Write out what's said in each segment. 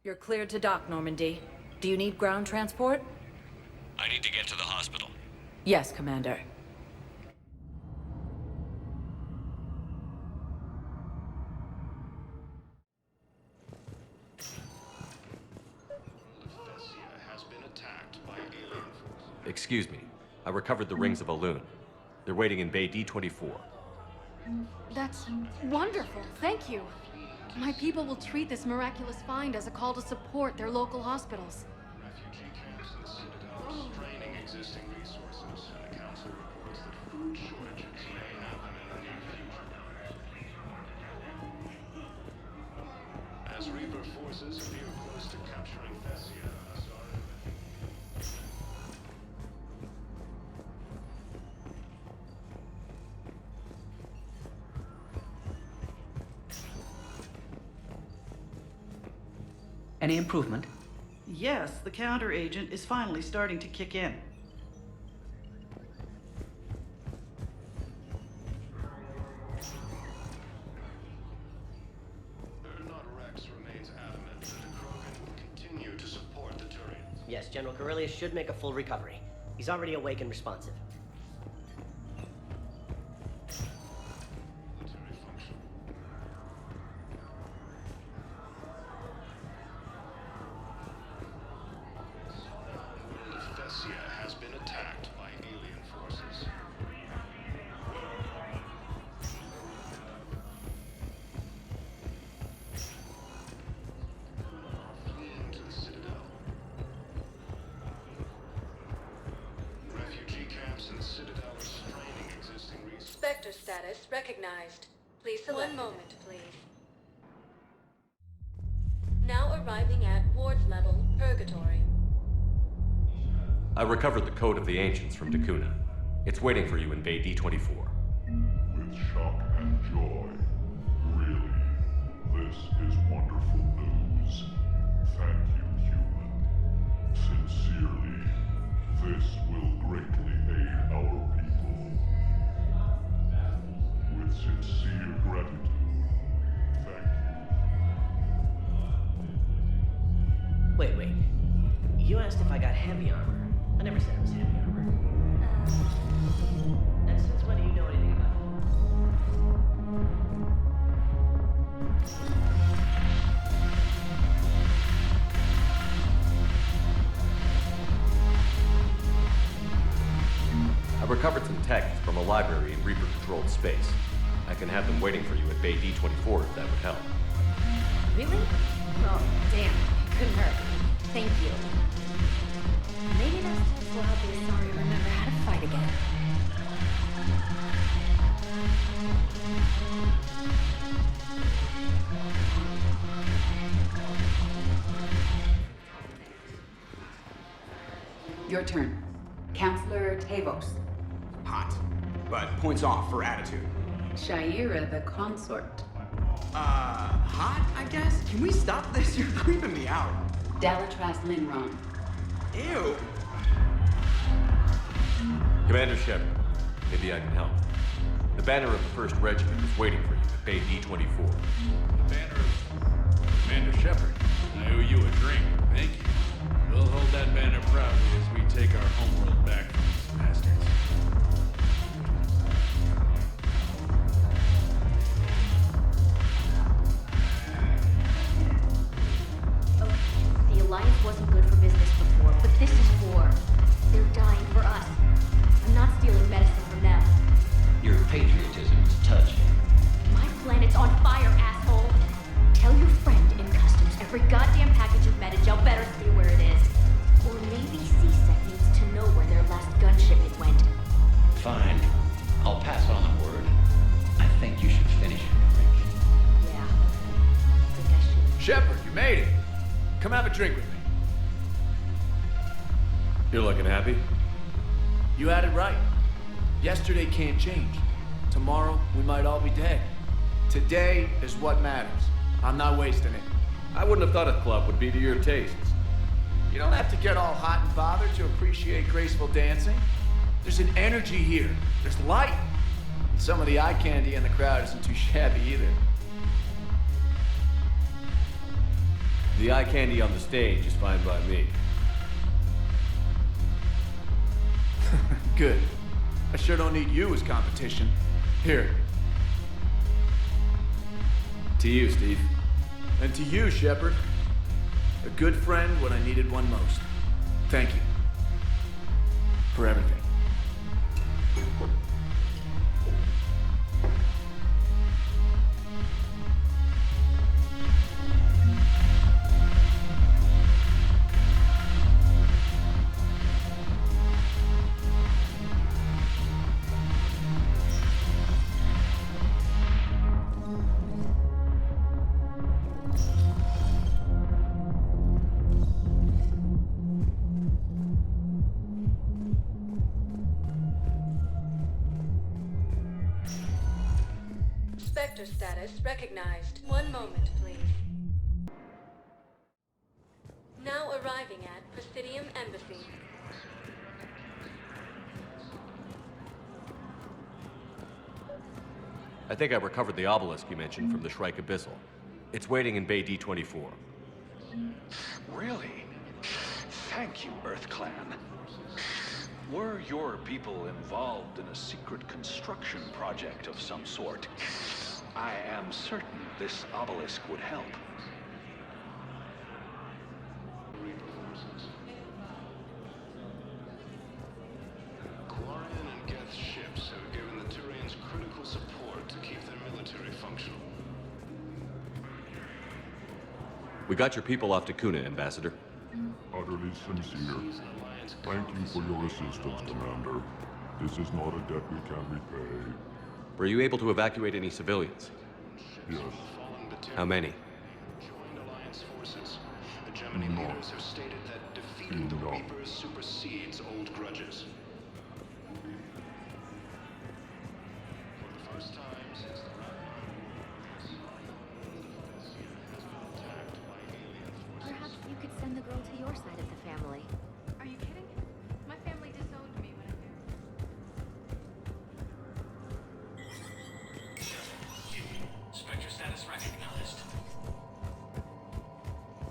You're cleared to dock, Normandy. Do you need ground transport? I need to get to the hospital. Yes, Commander. Excuse me. I recovered the rings of a loon. They're waiting in Bay D-24. That's wonderful. Thank you. My people will treat this miraculous find as a call to support their local hospitals. Refugee camps in the Citadel straining existing resources. The council reports that food shortages may happen in the near future. As Reaper forces appear close to capturing Thessia, Any improvement? Yes, the counter-agent is finally starting to kick in. Rex remains adamant that Krogan will continue to support the Turians. Yes, General Corellius should make a full recovery. He's already awake and responsive. Military function. Thessia has been attacked by alien forces. Fleeing to the Citadel. Refugee camps in the Citadel are straining existing resources. Spectre status recognized. Please select. One moment, please. Now arriving at ward level purgatory. I recovered the Code of the Ancients from Dakuna. It's waiting for you in Bay D-24. With shock and joy. Really, this is wonderful news. Thank you, human. Sincerely, this will greatly aid our people. With sincere gratitude, thank you. Wait. You asked if I got heavy armor. I never said it was heavy armor. And since when do you know anything about I recovered some texts from a library in Reaper-controlled space. I can have them waiting for you at Bay D-24 if that would help. Really? Oh, damn. It couldn't hurt. Thank you. Maybe those times will help you sorry remember how to fight again. Your turn. Counselor Tavos. Hot, but points off for attitude. Shaira the consort. Hot, I guess? Can we stop this? You're creeping me out. Dalatras Linron. Ew. Commander Shepard, maybe I can help. The banner of the 1st Regiment is waiting for you at Bay D-24. The banner of Commander Shepard. I owe you a drink. Thank you. We'll hold that banner proudly as we take our homeworld back from these bastards. The Alliance wasn't good for business before, but this is war. They're dying for us. I'm not stealing medicine from them. Your patriotism is touching. My planet's on fire, asshole! Tell your friend in customs every goddamn package of Metagel better stay where it is. Or maybe CSEC needs to know where their last gun shipment went. Fine. I'll pass on the word. I think you should finish your drink. Yeah. I think I should. Shepard, you made it. Come have a drink with me. You're looking happy? You had it right. Yesterday can't change. Tomorrow, we might all be dead. Today is what matters. I'm not wasting it. I wouldn't have thought a club would be to your tastes. You don't have to get all hot and bothered to appreciate graceful dancing. There's an energy here. There's light. And some of the eye candy in the crowd isn't too shabby either. The eye candy on the stage is fine by me. Good. I sure don't need you as competition. Here. To you, Steve. And to you, Shepard. A good friend when I needed one most. Thank you. For everything. Spectre status recognized. One moment, please. Now arriving at Presidium Embassy. I think I recovered the obelisk you mentioned from the Shrike Abyssal. It's waiting in Bay D-24. Really? Thank you, Earth Clan. Were your people involved in a secret construction project of some sort, I am certain this obelisk would help. Quarian and Geth's ships have given the Turians critical support to keep their military functional. We got your people off to Kuna, Ambassador. Utterly sincere. Thank you for your assistance, Commander. This is not a debt we can repay. Were you able to evacuate any civilians? Yes. How many? Joined Alliance forces. The Gemini leaders have stated that defeating the Reapers supersedes old grudges. For the first time since the Perhaps you could send the girl to your side of the family. Are you kidding? My family disowned me when I married. Spectre status recognized.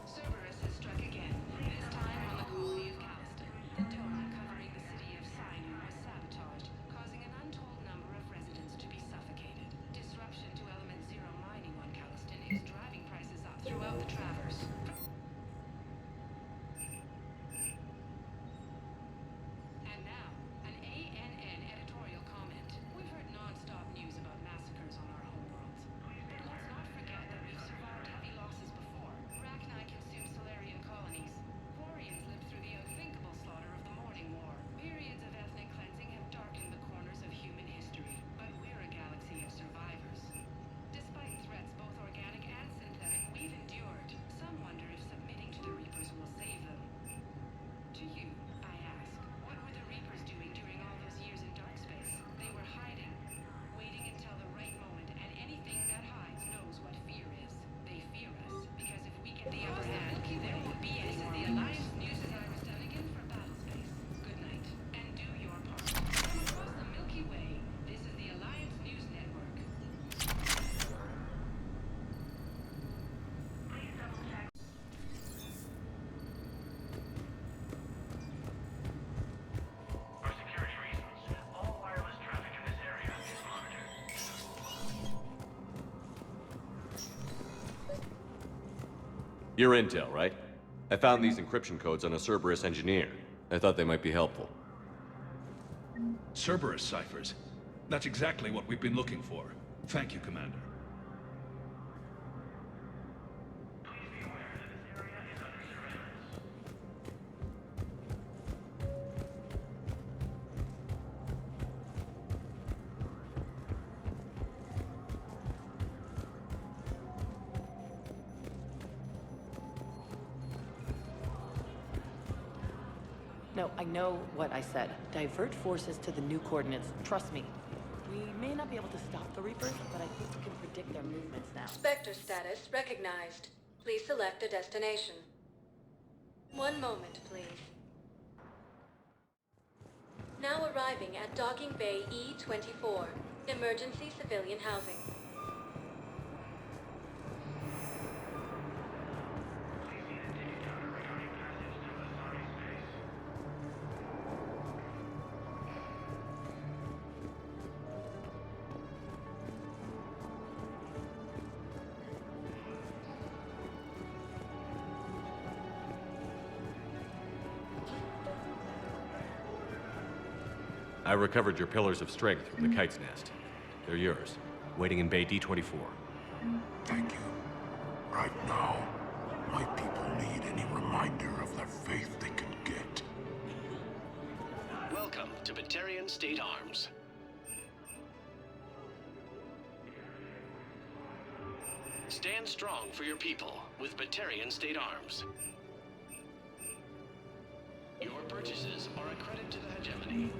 Cerberus has struck again, this time on the colony of Callisto. The dome covering the city of Sinai was sabotaged, causing an untold number of residents to be suffocated. Disruption to Element Zero mining on Callisto is driving prices up throughout the Traverse. And now, an ANN editorial comment. We've heard non-stop news about massacres on our homeworlds. But let's not forget that we've survived heavy losses before. Rachni consumed Solarian colonies. Quarians lived through the unthinkable slaughter of the Morning War. Periods of ethnic cleansing have darkened the corners of human history. But we're a galaxy of survivors. Despite threats both organic and synthetic we've endured, some wonder if submitting to the Reapers will save them. To you, I ask, what were the Reapers doing during all those years in dark space? They were hiding, waiting until the right moment, and anything that hides knows what fear is. They fear us, because if we get the upper hand, there will be any more. The Alliance news as I was Dunnigan for battle space. Good night, and do your part. Across the Milky Way, this is the Alliance News Network. For security reasons, all wireless traffic in this area is monitored. Your intel, right? I found these encryption codes on a Cerberus engineer. I thought they might be helpful. Cerberus ciphers. That's exactly what we've been looking for. Thank you, Commander. No, I know what I said. Divert forces to the new coordinates. Trust me. We may not be able to stop the Reapers, but I think we can predict their movements now. Spectre status recognized. Please select a destination. One moment, please. Now arriving at Docking Bay E-24, emergency civilian housing. I recovered your pillars of strength from the kite's nest. They're yours, waiting in Bay D24. Thank you. Right now, my people need any reminder of their faith they can get. Welcome to Batarian State Arms. Stand strong for your people with Batarian State Arms. Your purchases are a credit to the hegemony.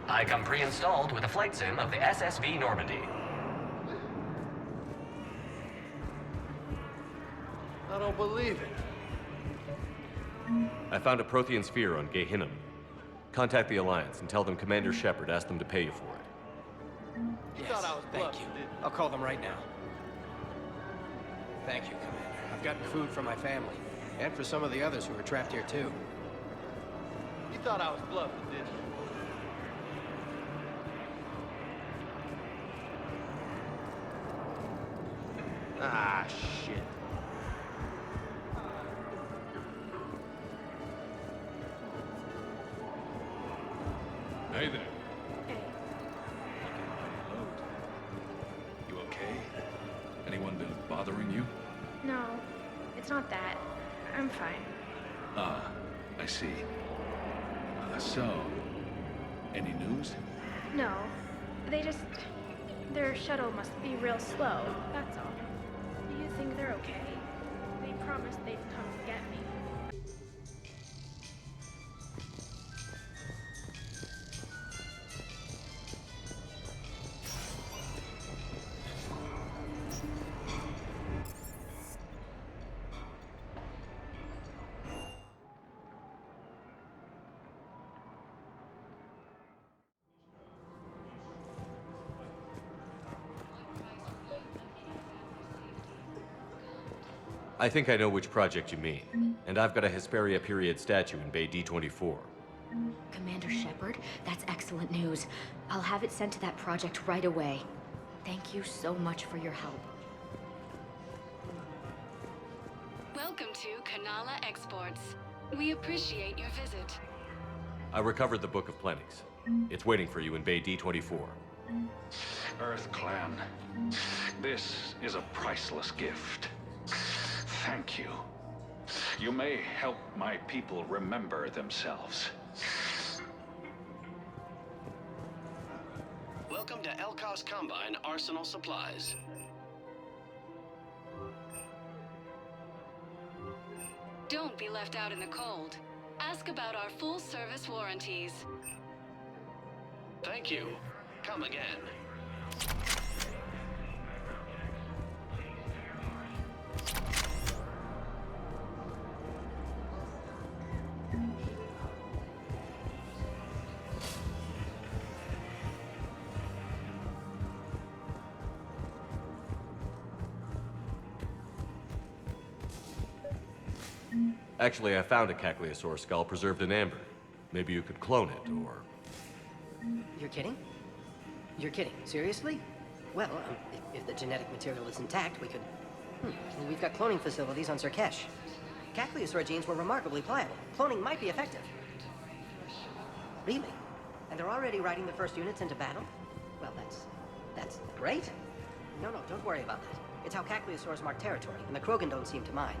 I come pre-installed with a flight sim of the SSV Normandy. I don't believe it. I found a Prothean sphere on Gehinnom. Contact the Alliance and tell them Commander Shepard asked them to pay you for it. You thought I was thank you. I'll call them right now. Thank you, Commander. I've gotten food for my family, and for some of the others who were trapped here, too. You thought I was bluffing, didn't you? Ah, shit. Hey there. Hey. You okay? Anyone been bothering you? No, it's not that. I'm fine. Ah, I see. So, any news? No, their shuttle must be real slow, that's all. Do you think they're okay? They promised they'd come get me. I think I know which project you mean, and I've got a Hesperia period statue in Bay D24. Commander Shepard, that's excellent news. I'll have it sent to that project right away. Thank you so much for your help. Welcome to Kanala Exports. We appreciate your visit. I recovered the Book of Plenties. It's waiting for you in Bay D24. Earth Clan, this is a priceless gift. Thank you. You may help my people remember themselves. Welcome to Elkos Combine Arsenal Supplies. Don't be left out in the cold. Ask about our full-service warranties. Thank you. Come again. Actually, I found a Cagliasaur skull preserved in amber. Maybe you could clone it, or... You're kidding? You're kidding. Seriously? Well, if the genetic material is intact, we could... We've got cloning facilities on Sirkesh. Cagliasaur genes were remarkably pliable. Cloning might be effective. Really? And they're already riding the first units into battle? Well, that's great. No, don't worry about that. It's how Cagliasaurs mark territory, and the Krogan don't seem to mind.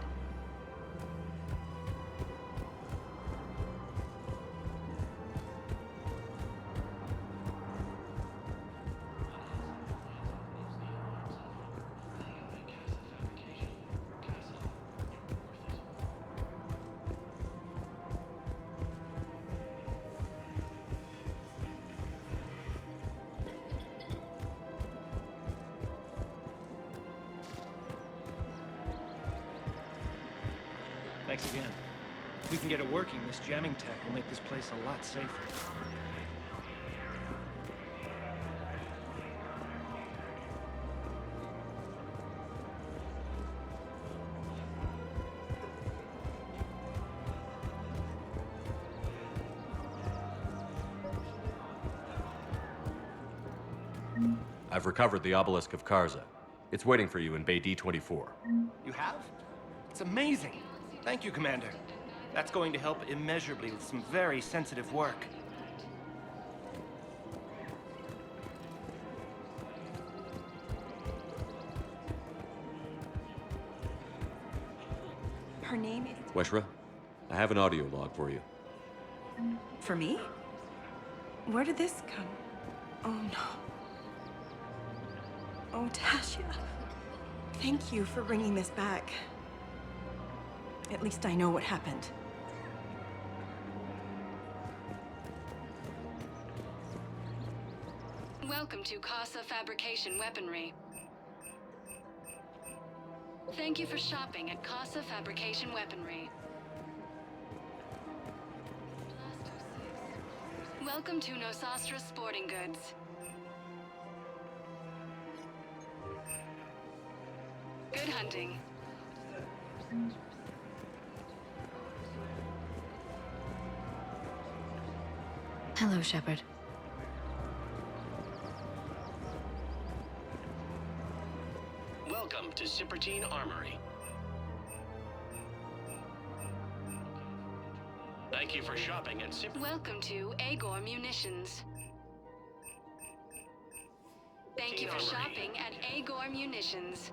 Thanks again. If we can get it working, this jamming tech will make this place a lot safer. I've recovered the obelisk of Karza. It's waiting for you in Bay D-24. You have? It's amazing. Thank you, Commander. That's going to help immeasurably with some very sensitive work. Her name is... Weshra, I have an audio log for you. For me? Where did this come? Oh, no. Oh, Tasha. Thank you for bringing this back. At least I know what happened. Welcome to Casa Fabrication Weaponry. Thank you for shopping at Casa Fabrication Weaponry. Welcome to Nosastra Sporting Goods. Good hunting. Hello, Shepard. Welcome to Cipertine Armory. Thank you for shopping at Welcome to Agor Munitions. Thank you for shopping at Agor Munitions.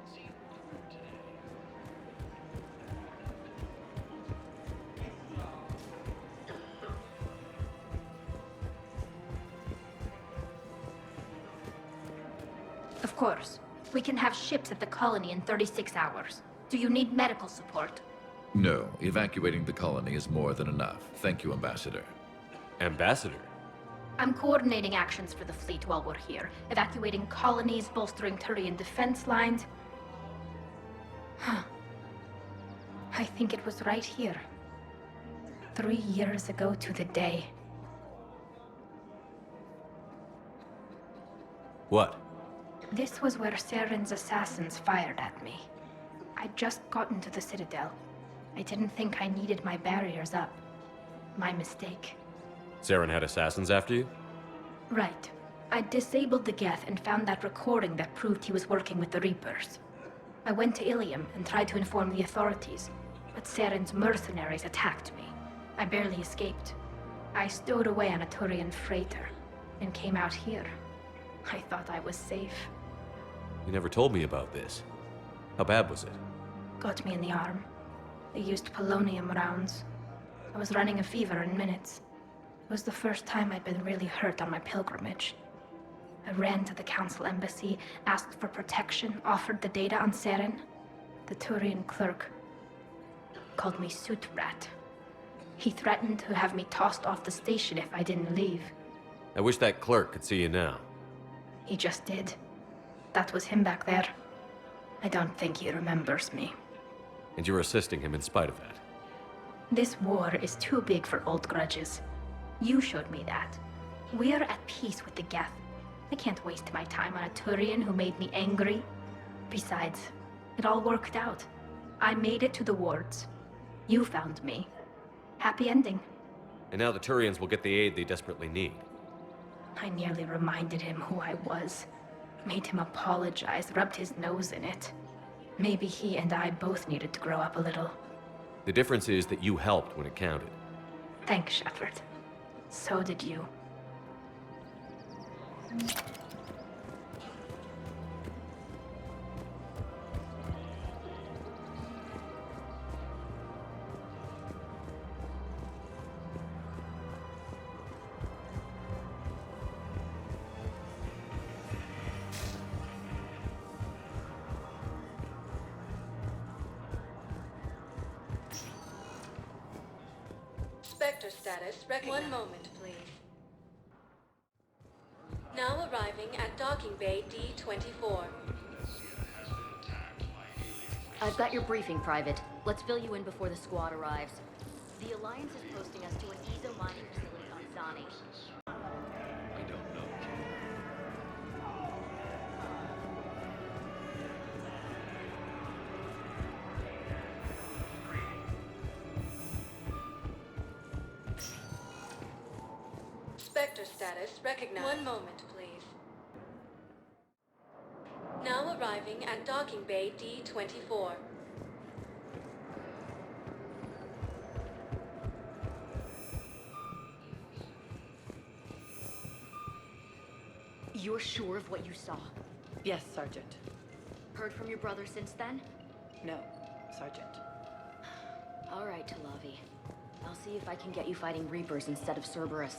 Of course. We can have ships at the colony in 36 hours. Do you need medical support? No, evacuating the colony is more than enough. Thank you, Ambassador. Ambassador? I'm coordinating actions for the fleet while we're here. Evacuating colonies, bolstering Turian defense lines. Huh. I think it was right here. 3 years ago to the day. What? This was where Saren's assassins fired at me. I'd just gotten to the Citadel. I didn't think I needed my barriers up. My mistake. Saren had assassins after you? Right. I disabled the Geth and found that recording that proved he was working with the Reapers. I went to Ilium and tried to inform the authorities, but Saren's mercenaries attacked me. I barely escaped. I stowed away on a Turian freighter and came out here. I thought I was safe. You never told me about this. How bad was it? Got me in the arm. They used polonium rounds. I was running a fever in minutes. It was the first time I'd been really hurt on my pilgrimage. I ran to the Council embassy, asked for protection, offered the data on Saren. The Turian clerk called me Soot Rat. He threatened to have me tossed off the station if I didn't leave. I wish that clerk could see you now. He just did. That was him back there. I don't think he remembers me. And you're assisting him in spite of that. This war is too big for old grudges. You showed me that. We're at peace with the Geth. I can't waste my time on a Turian who made me angry. Besides, it all worked out. I made it to the wards. You found me. Happy ending. And now the Turians will get the aid they desperately need. I nearly reminded him who I was. Made him apologize, rubbed his nose in it. Maybe he and I both needed to grow up a little. The difference is that you helped when it counted. Thanks, Shepard. So did you. Spectre status recognized. 1 moment, please. Now arriving at docking bay D-24. I've got your briefing, Private. Let's fill you in before the squad arrives. The Alliance is posting us to an ESO mining facility on Zani. I don't know, kid. Spectre status recognized. One moment, please. Now arriving at docking bay D-24. You're sure of what you saw? Yes, Sergeant. Heard from your brother since then? No, Sergeant. All right, Talavi. I'll see if I can get you fighting Reapers instead of Cerberus.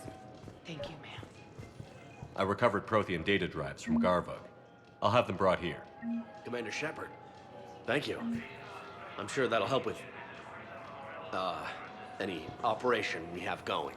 Thank you, ma'am. I recovered Prothean data drives from Garvug. I'll have them brought here. Commander Shepard, thank you. I'm sure that'll help with, any operation we have going.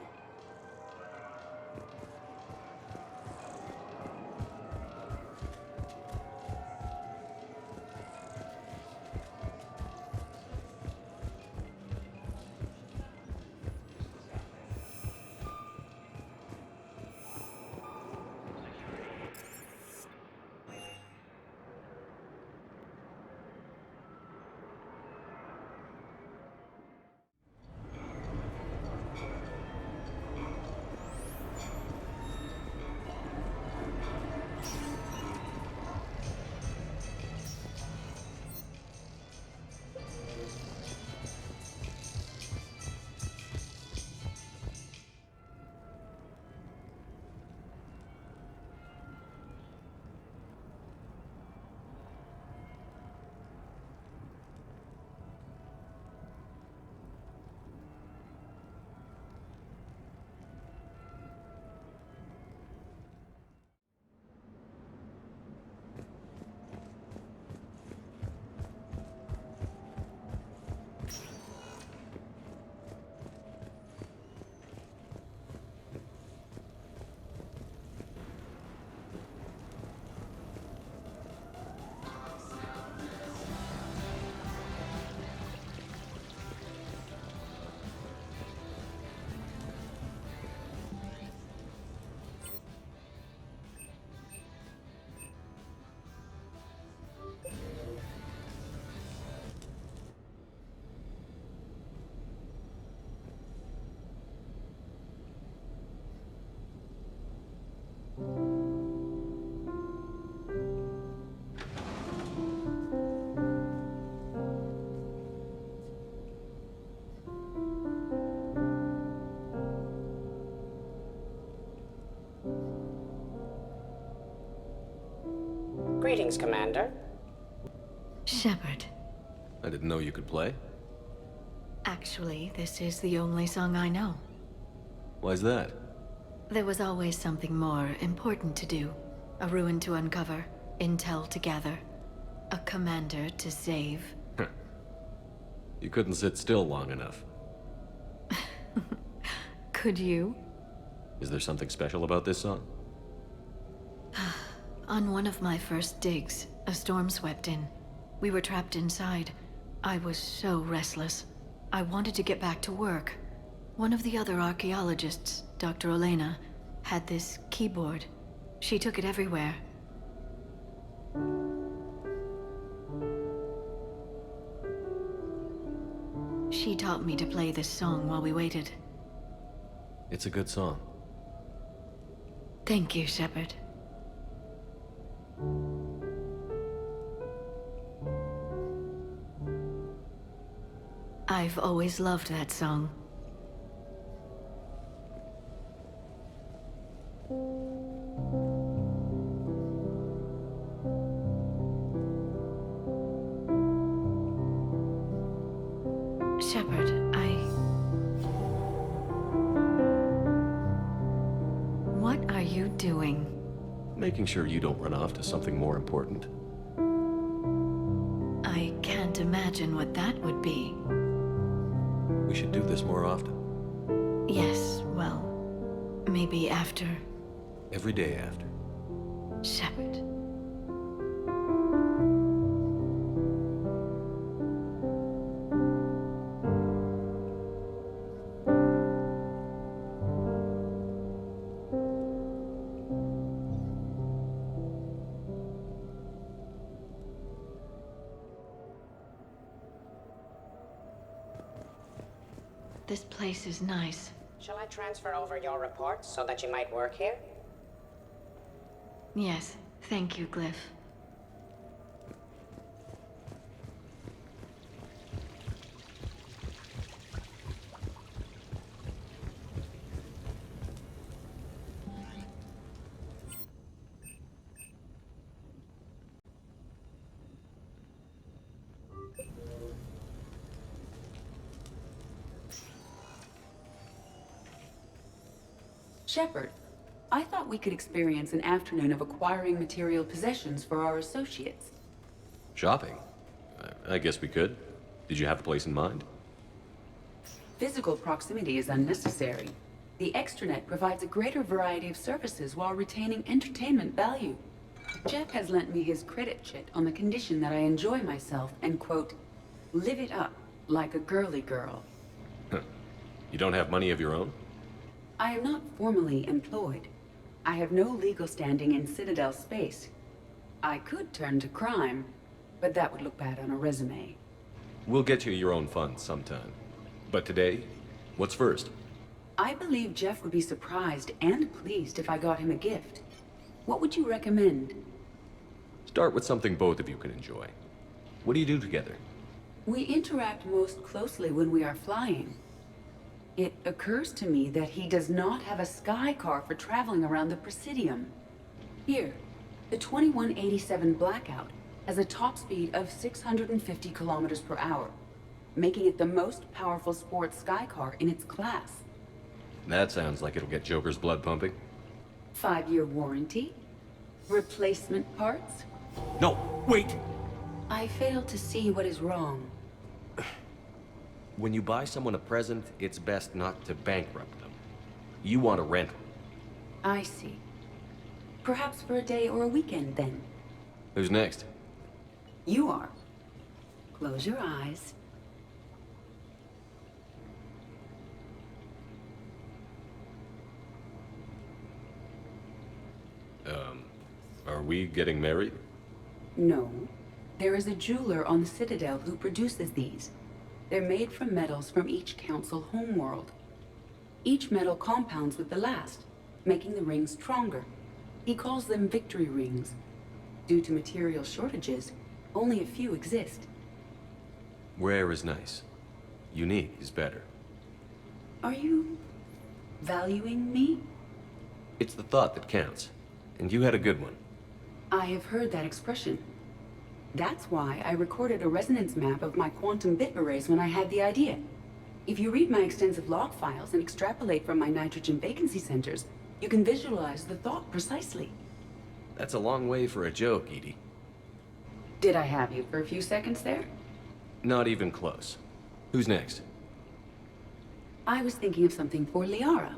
Greetings, Commander. Shepard. I didn't know you could play. Actually, this is the only song I know. Why's that? There was always something more important to do. A ruin to uncover, intel to gather, a commander to save. You couldn't sit still long enough. Could you? Is there something special about this song? On one of my first digs, a storm swept in. We were trapped inside. I was so restless. I wanted to get back to work. One of the other archaeologists, Dr. Olena, had this keyboard. She took it everywhere. She taught me to play this song while we waited. It's a good song. Thank you, Shepard. I've always loved that song. Shepard, What are you doing? Making sure you don't run off to something more important. I can't imagine what that would be. We should do this more often. Yes, well, maybe after. Every day after. Shepard. This place is nice. Shall I transfer over your reports so that you might work here? Yes, thank you, Glyph. Shepard, I thought we could experience an afternoon of acquiring material possessions for our associates. Shopping? I guess we could. Did you have a place in mind? Physical proximity is unnecessary. The extranet provides a greater variety of services while retaining entertainment value. Jeff has lent me his credit chit on the condition that I enjoy myself and, quote, live it up like a girly girl. You don't have money of your own? I am not formally employed. I have no legal standing in Citadel space. I could turn to crime, but that would look bad on a resume. We'll get you your own funds sometime. But today, what's first? I believe Jeff would be surprised and pleased if I got him a gift. What would you recommend? Start with something both of you can enjoy. What do you do together? We interact most closely when we are flying. It occurs to me that he does not have a sky car for traveling around the Presidium. Here, the 2187 Blackout has a top speed of 650 kilometers per hour, making it the most powerful sports sky car in its class. That sounds like it'll get Joker's blood pumping. 5-year warranty? Replacement parts? No, wait! I fail to see what is wrong. When you buy someone a present, it's best not to bankrupt them. You want a rental. I see. Perhaps for a day or a weekend, then. Who's next? You are. Close your eyes. Are we getting married? No. There is a jeweler on the Citadel who produces these. They're made from metals from each council homeworld. Each metal compounds with the last, making the rings stronger. He calls them victory rings. Due to material shortages, only a few exist. Rare is nice. Unique is better. Are you valuing me? It's the thought that counts. And you had a good one. I have heard that expression. That's why I recorded a resonance map of my quantum bit arrays when I had the idea. If you read my extensive log files and extrapolate from my nitrogen vacancy centers, you can visualize the thought precisely. That's a long way for a joke, Edie. Did I have you for a few seconds there? Not even close. Who's next? I was thinking of something for Liara.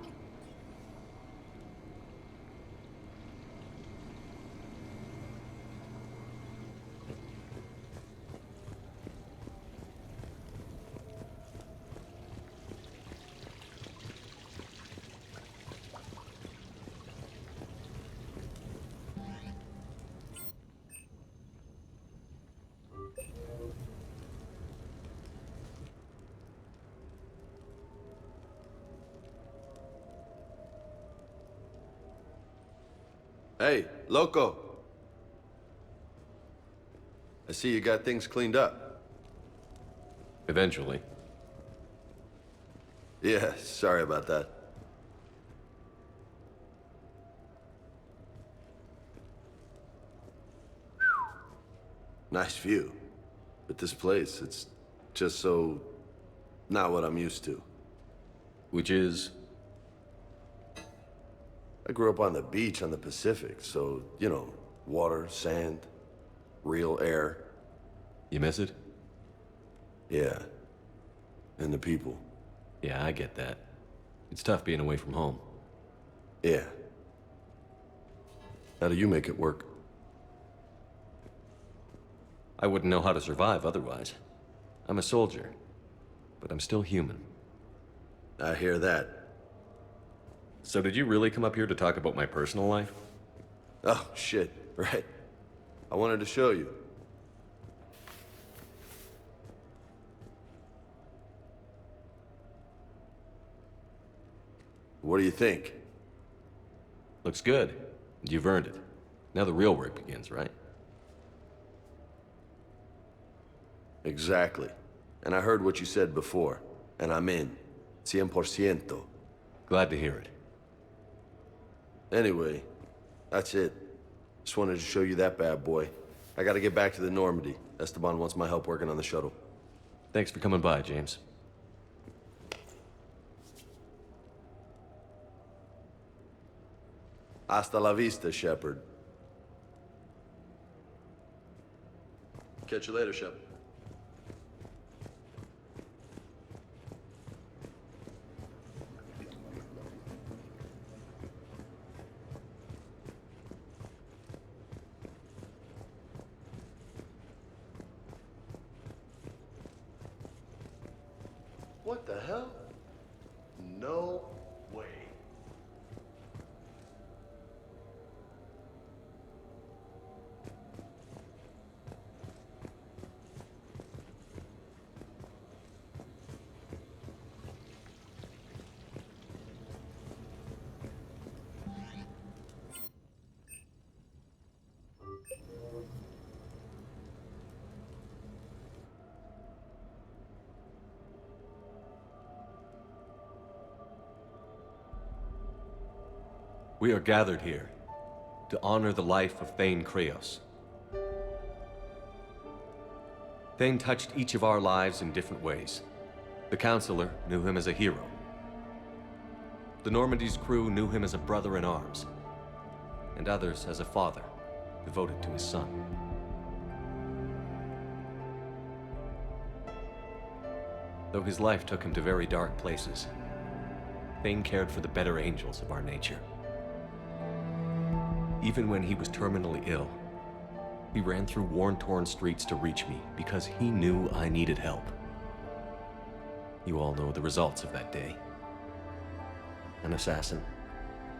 Hey, Loco. I see you got things cleaned up. Eventually. Yeah, sorry about that. Nice view. But this place, it's just so... not what I'm used to. Which is? I grew up on the beach on the Pacific, so, you know, water, sand, real air. You miss it? Yeah. And the people. Yeah, I get that. It's tough being away from home. Yeah. How do you make it work? I wouldn't know how to survive otherwise. I'm a soldier, but I'm still human. I hear that. So did you really come up here to talk about my personal life? Oh, shit, right. I wanted to show you. What do you think? Looks good. You've earned it. Now the real work begins, right? Exactly. And I heard what you said before, and I'm in. 100%. Glad to hear it. Anyway, that's it. Just wanted to show you that bad boy. I gotta get back to the Normandy. Esteban wants my help working on the shuttle. Thanks for coming by, James. Hasta la vista, Shepard. Catch you later, Shepard. What the hell? No way. We are gathered here to honor the life of Thane Kreos. Thane touched each of our lives in different ways. The Counselor knew him as a hero. The Normandy's crew knew him as a brother in arms, and others as a father devoted to his son. Though his life took him to very dark places, Thane cared for the better angels of our nature. Even when he was terminally ill, he ran through worn-torn streets to reach me because he knew I needed help. You all know the results of that day. An assassin,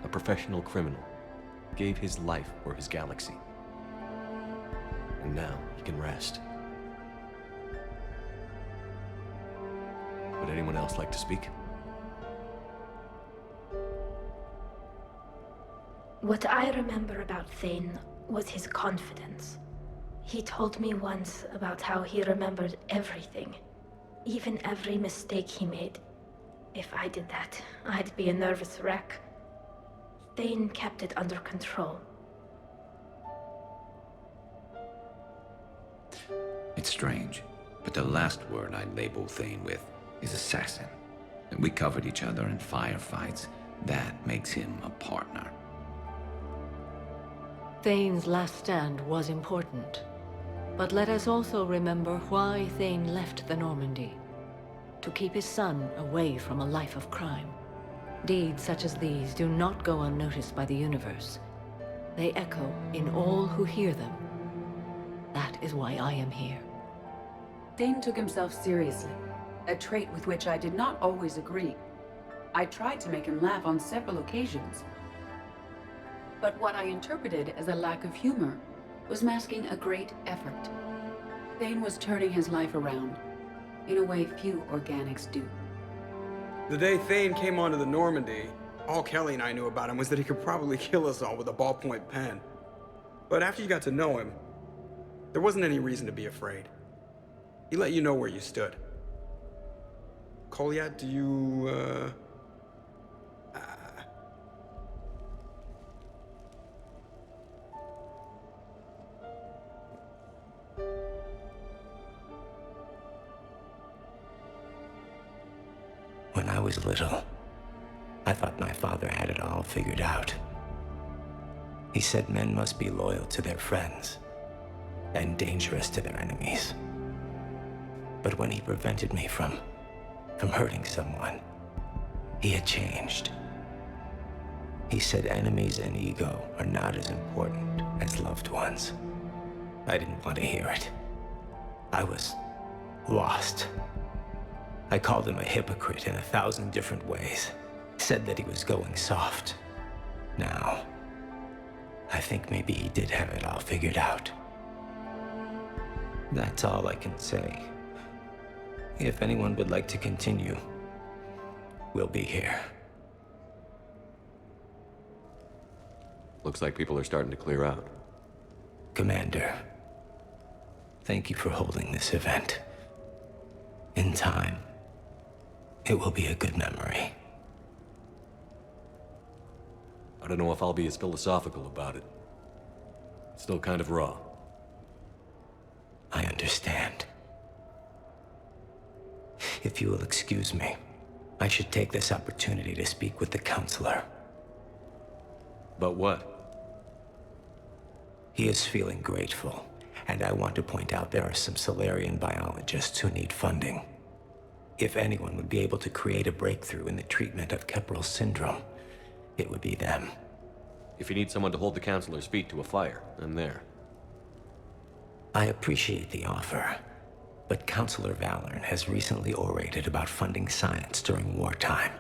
a professional criminal, gave his life for his galaxy. And now he can rest. Would anyone else like to speak? What I remember about Thane was his confidence. He told me once about how he remembered everything, even every mistake he made. If I did that, I'd be a nervous wreck. Thane kept it under control. It's strange, but the last word I'd label Thane with is assassin. And we covered each other in firefights. That makes him a partner. Thane's last stand was important. But let us also remember why Thane left the Normandy. To keep his son away from a life of crime. Deeds such as these do not go unnoticed by the universe. They echo in all who hear them. That is why I am here. Thane took himself seriously, a trait with which I did not always agree. I tried to make him laugh on several occasions. But what I interpreted as a lack of humor was masking a great effort. Thane was turning his life around, in a way few organics do. The day Thane came onto the Normandy, all Kelly and I knew about him was that he could probably kill us all with a ballpoint pen. But after you got to know him, there wasn't any reason to be afraid. He let you know where you stood. Koliat, do you, When I was little, I thought my father had it all figured out. He said men must be loyal to their friends and dangerous to their enemies. But when he prevented me from hurting someone, he had changed. He said enemies and ego are not as important as loved ones. I didn't want to hear it. I was lost. I called him a hypocrite in 1,000 different ways. Said that he was going soft. Now, I think maybe he did have it all figured out. That's all I can say. If anyone would like to continue, we'll be here. Looks like people are starting to clear out. Commander, thank you for holding this event. In time, it will be a good memory. I don't know if I'll be as philosophical about it. It's still kind of raw. I understand. If you will excuse me, I should take this opportunity to speak with the counselor. But what? He is feeling grateful, and I want to point out there are some Solarian biologists who need funding. If anyone would be able to create a breakthrough in the treatment of Kepral syndrome, it would be them. If you need someone to hold the counselor's feet to a fire, I'm there. I appreciate the offer, but Counselor Valorn has recently orated about funding science during wartime.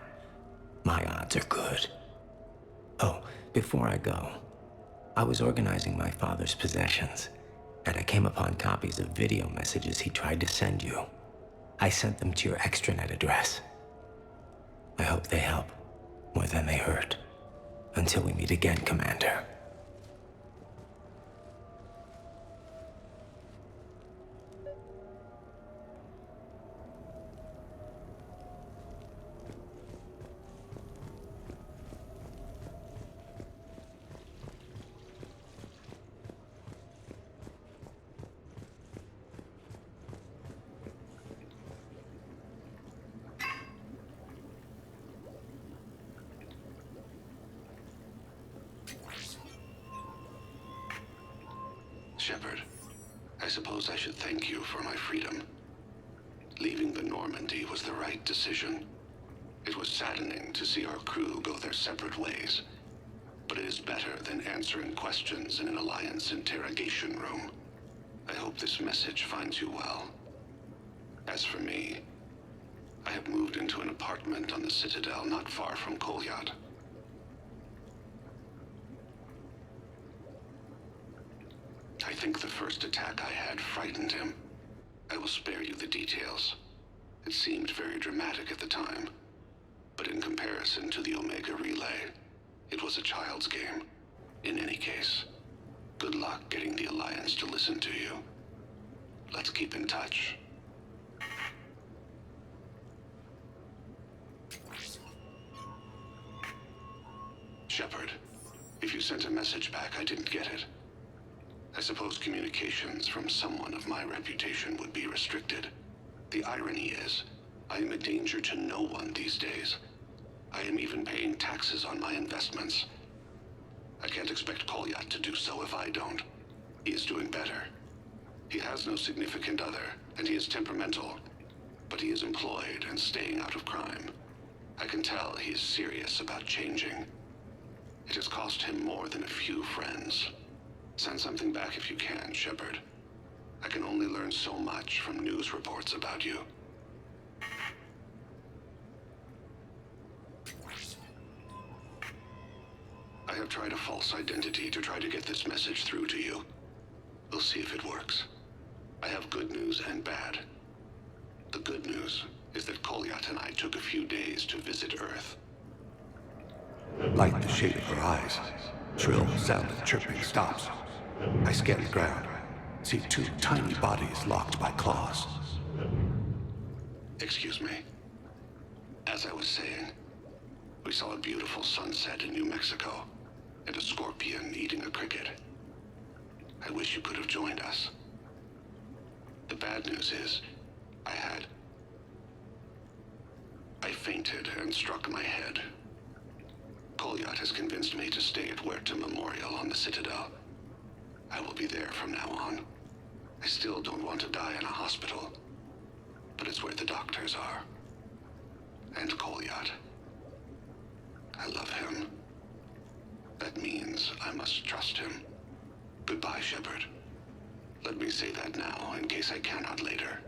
My odds are good. Oh, before I go, I was organizing my father's possessions, and I came upon copies of video messages he tried to send you. I sent them to your extranet address. I hope they help more than they hurt. Until we meet again, Commander. Shepard, I suppose I should thank you for my freedom. Leaving the Normandy was the right decision. It was saddening to see our crew go their separate ways, but it is better than answering questions in an Alliance interrogation room. I hope this message finds you well. As for me, I have moved into an apartment on the Citadel not far from Kolyat. I think the first attack I had frightened him. I will spare you the details. It seemed very dramatic at the time, but in comparison to the Omega Relay, it was a child's game. In any case, good luck getting the Alliance to listen to you. Let's keep in touch. Shepard, if you sent a message back, I didn't get it. I suppose communications from someone of my reputation would be restricted. The irony is, I am a danger to no one these days. I am even paying taxes on my investments. I can't expect Kolyat to do so if I don't. He is doing better. He has no significant other, and he is temperamental. But he is employed and staying out of crime. I can tell he is serious about changing. It has cost him more than a few friends. Send something back if you can, Shepard. I can only learn so much from news reports about you. I have tried a false identity to try to get this message through to you. We'll see if it works. I have good news and bad. The good news is that Kolyat and I took a few days to visit Earth. Light the shade of her eyes. Shrill sound of chirping stops. I scan the ground. See two tiny bodies locked by claws. Excuse me. As I was saying, we saw a beautiful sunset in New Mexico, and a scorpion eating a cricket. I wish you could have joined us. The bad news is, I fainted and struck my head. Kolyat has convinced me to stay at Huerta Memorial on the Citadel. I will be there from now on. I still don't want to die in a hospital, but it's where the doctors are. And Kolyat. I love him. That means I must trust him. Goodbye, Shepard. Let me say that now, in case I cannot later.